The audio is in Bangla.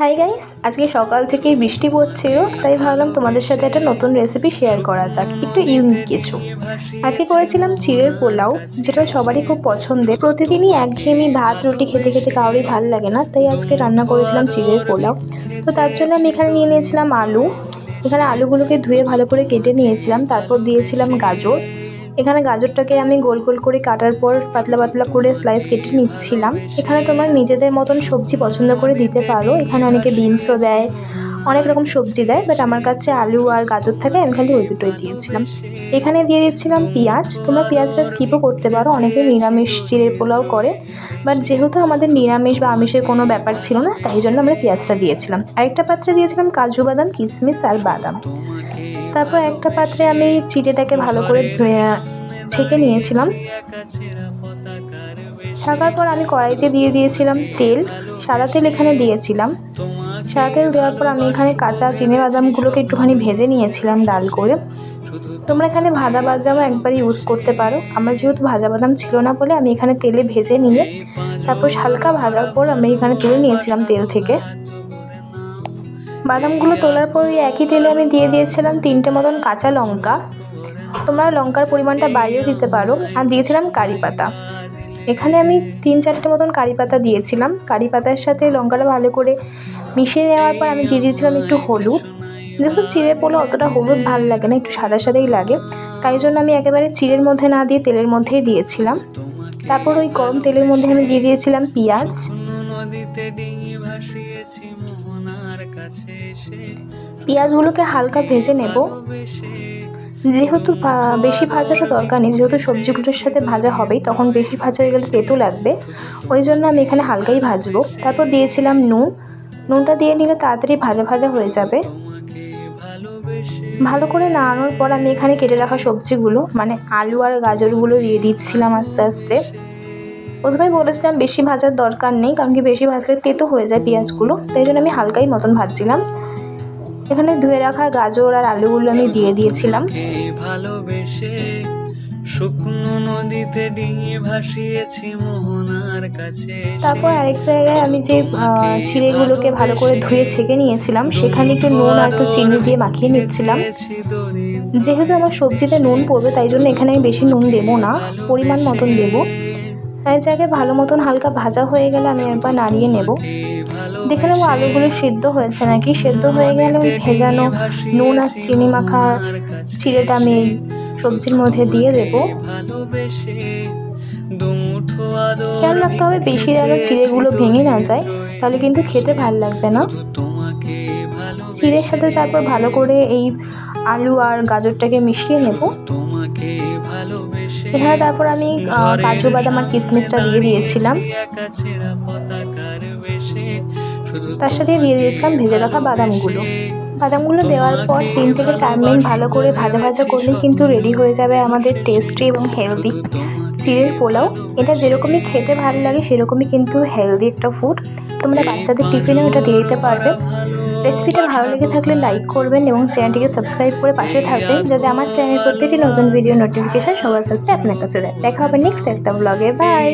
হাই গাইস, আজকে সকাল থেকেই বৃষ্টি পড়ছিল, তাই ভাবলাম তোমাদের সাথে একটা নতুন রেসিপি শেয়ার করা যাক, একটু ইউনিক কিছু। আজকে করেছিলাম চিড়ের পোলাও, যেটা সবারই খুব পছন্দের। প্রতিদিনই একঘেয়েমি ভাত রুটি খেতে খেতে কারোরই ভালো লাগে না, তাই আজকে রান্না করেছিলাম চিড়ের পোলাও। তো তার জন্য আমি এখানে নিয়ে নিয়েছিলাম আলু। এখানে আলুগুলোকে ধুয়ে ভালো করে কেটে নিয়েছিলাম, তারপর দিয়েছিলাম গাজর। এখানে গাজরটাকে আমি গোল গোল করে কাটার পর পাতলা পাতলা করে স্লাইস কেটে নিচ্ছিলাম। এখানে তোমার নিজেদের মতন সবজি পছন্দ করে দিতে পারো, এখানে অনেকে বিনসও দেয়, অনেক রকম সবজি দেয়, বাট আমার কাছে আলু আর গাজর থাকে, আমি খালি ওই দুটোই দিয়েছিলাম। এখানে দিয়ে দিচ্ছিলাম পেঁয়াজ। তোমরা পেঁয়াজটা স্কিপও করতে পারো, অনেকে নিরামিষ চিড়ের পোলাও করে, বাট যেহেতু আমাদের নিরামিষ বা আমিষের কোনো ব্যাপার ছিল না, তাই জন্য আমরা পেঁয়াজটা দিয়েছিলাম। আরেকটা পাত্রে দিয়েছিলাম কাজু বাদাম, কিশমিশ আর বাদাম। তারপর একটা পাত্রে আমি চিড়েটাকে ভালো করে ছেঁকে নিয়েছিলাম। ছাকার পর আমি কড়াইতে দিয়ে দিয়েছিলাম তেল, সাদা তেল এখানে দিয়েছিলাম। সাদা তেল দেওয়ার পর আমি এখানে কাঁচা চিনেবাদামগুলোকে একটুখানি ভেজে নিয়েছিলাম ডাল করে। তোমরা এখানে ভাজা বাদামও একবার ইউজ করতে পারো, আমার যেহেতু ভাজা বাদাম ছিল না বলে আমি এখানে তেলে ভেজে নিয়ে তারপর হালকা ভাজার পর আমি এখানে তুলে নিয়েছিলাম তেল থেকে। বাদামগুলো তোলার পর ওই একই তেলে আমি দিয়ে দিয়েছিলাম 3টে মতন কাঁচা লঙ্কা। তোমরা লঙ্কার পরিমাণটা বাড়িয়েও দিতে পারো। আর দিয়েছিলাম কারি পাতা। এখানে আমি 3-4টে মতন কারি পাতা দিয়েছিলাম। কারি পাতার সাথে লঙ্কাটা ভালো করে মিশিয়ে নেওয়ার পর আমি দিয়ে দিয়েছিলাম একটু হলুদ। যেহেতু চিড়ের পোলাও অতটা হলুদ ভালো লাগে না, একটু সাদা সাদাই লাগে, তাই জন্য আমি একেবারে চিড়ের মধ্যে না দিয়ে তেলের মধ্যেই দিয়েছিলাম। তারপর ওই গরম তেলের মধ্যে আমি দিয়ে দিয়েছিলাম পেঁয়াজ। পেঁয়াজগুলোকে হালকা ভেজে নেব। যেহেতু বেশি ভাজাটা দরকার নেই, যেহেতু সবজিগুলোর সাথে ভাজা হবেই, তখন বেশি ভাজা হয়ে গেলে তেতো লাগবে, ওই জন্য আমি এখানে হালকাই ভাজবো। তারপর দিয়েছিলাম নুন। নুনটা দিয়ে নিলে তাড়াতাড়ি ভাজা ভাজা হয়ে যাবে। ভালো করে নাড়ানোর পর আমি এখানে কেটে রাখা সবজিগুলো মানে আলু আর গাজরগুলো দিয়ে দিচ্ছিলাম আস্তে আস্তে। প্রথমেই বলেছিলাম বেশি ভাজার দরকার নেই, কারণ কি বেশি ভাজলে তেতো হয়ে যায় পেঁয়াজগুলো, তাই জন্য আমি হালকাই মতন ভাজছিলাম। এখানে ধুয়ে রাখা গাজর আর আলুগুলো আমি দিয়ে দিয়েছিলাম। শুকনো নদীতে ডিঙি ভাসিয়েছি মোহনার কাছে। তারপর আরেক জায়গায় আমি যে চিড়েগুলোকে ভালো করে ধুয়ে ছেঁকে নিয়েছিলাম, সেখানে একটু নুন আর একটু চিনি দিয়ে মাখিয়ে নিচ্ছিলাম। যেহেতু আমার সবজিতে নুন পড়বে, তাই জন্য এখানে আমি বেশি নুন দেবো না, পরিমাণ মতন দেবো। এক জায়গায় ভালো মতন হালকা ভাজা হয়ে গেলে আমি একবার নাড়িয়ে নেব। দেখে নেবো আলুগুলো সিদ্ধ হয়েছে নাকি। সেদ্ধ হয়ে গেলে ওই ভেজানো নুন আর চিনি মাখা চিড়েটা আমি এই সবজির মধ্যে দিয়ে দেবো। খেয়াল রাখতে হবে বেশি যেন চিড়েগুলো ভেঙে না যায়, তাহলে কিন্তু খেতে ভালো লাগবে না। চিড়ের সাথে তারপর ভালো করে এই আলু আর গাজরটাকে মিশিয়ে নেব। এখানে তারপর আমি কাজু বাদাম আর কিশমিশটা দিয়ে দিয়েছিলাম। তার সাথে দিয়ে দিয়েছিলাম ভেজে রাখা বাদামগুলো। বাদামগুলো দেওয়ার পর 3 থেকে 4 মিনিট ভালো করে ভাজা ভাজা করলেই কিন্তু রেডি হয়ে যাবে আমাদের টেস্টি এবং হেলদি চিড়ের পোলাও। এটা যেরকমই খেতে ভালো লাগে সেরকমই কিন্তু হেলদি একটা ফুড। তোমরা বাচ্চাদের টিফিনেও এটা দিয়ে দিতে পারবে। রেসিপিটা ভালো লেগে থাকলে লাইক করবেন এবং চ্যানেলটিকে সাবস্ক্রাইব করে পাশে থাকবেন, যাতে আমার চ্যানেলের প্রত্যেকটি নতুন ভিডিও নোটিফিকেশন সবার ফার্স্টে আপনার কাছে যায়। দেখা হবে নেক্সট একটা ব্লগে। বাই।